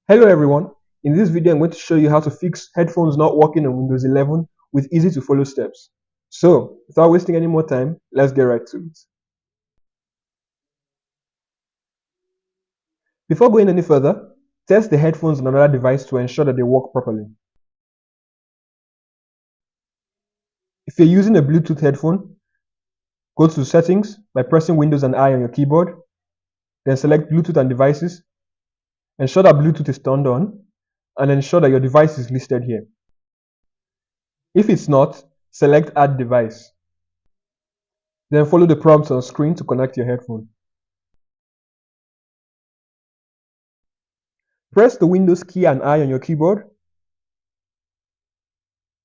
Hello everyone, in this video I'm going to show you how to fix headphones not working on Windows 11 with easy to follow steps. So, without wasting any more time, let's get right to it. Before going any further, test the headphones on another device to ensure that they work properly. If you're using a Bluetooth headphone, go to Settings by pressing Windows and I on your keyboard, then select Bluetooth and Devices, ensure that Bluetooth is turned on, and ensure that your device is listed here. If it's not, select Add Device. Then follow the prompts on screen to connect your headphone. Press the Windows key and I on your keyboard.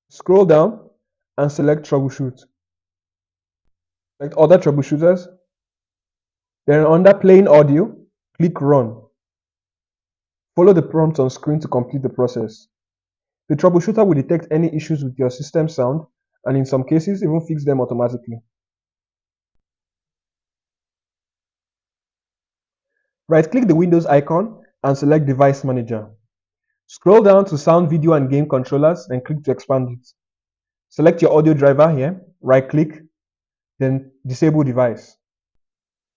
Scroll down and select Troubleshoot. Select Other Troubleshooters. Then under Playing Audio, click Run. Follow the prompts on screen to complete the process. The troubleshooter will detect any issues with your system sound and in some cases even fix them automatically. Right-click the Windows icon and select Device Manager. Scroll down to Sound, Video and Game Controllers, then click to expand it. Select your audio driver here, right-click, then Disable Device.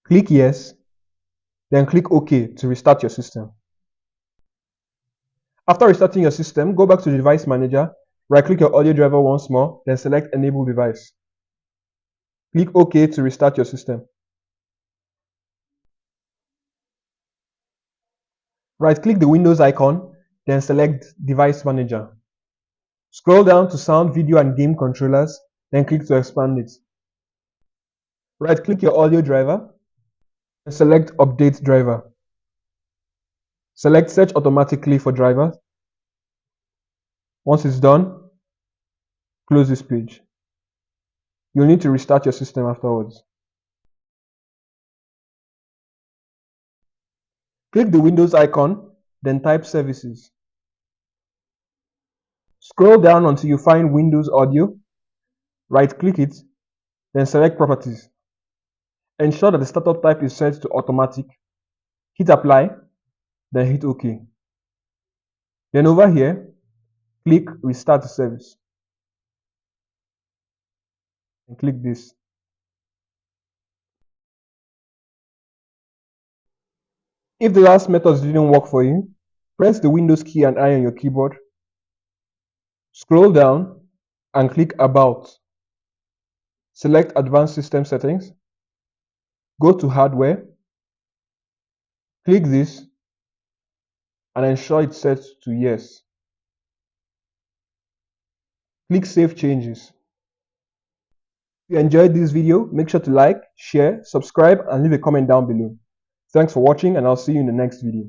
Click Yes, then click OK to restart your system. After restarting your system, go back to the Device Manager, right-click your audio driver once more, then select Enable Device. Click OK to restart your system. Right-click the Windows icon, then select Device Manager. Scroll down to Sound, Video and Game Controllers, then click to expand it. Right-click your audio driver, and select Update Driver. Select Search Automatically for drivers. Once it's done, close this page. You'll need to restart your system afterwards. Click the Windows icon, then type Services. Scroll down until you find Windows Audio. Right-click it, then select Properties. Ensure that the startup type is set to Automatic. Hit Apply, then hit OK. Then over here, click Restart the Service. And click this. If the last methods didn't work for you, press the Windows key and I on your keyboard. Scroll down and click About. Select Advanced System Settings. Go to Hardware. Click this and ensure it's set to Yes. Click Save Changes. If you enjoyed this video, make sure to like, share, subscribe, and leave a comment down below. Thanks for watching, and I'll see you in the next video.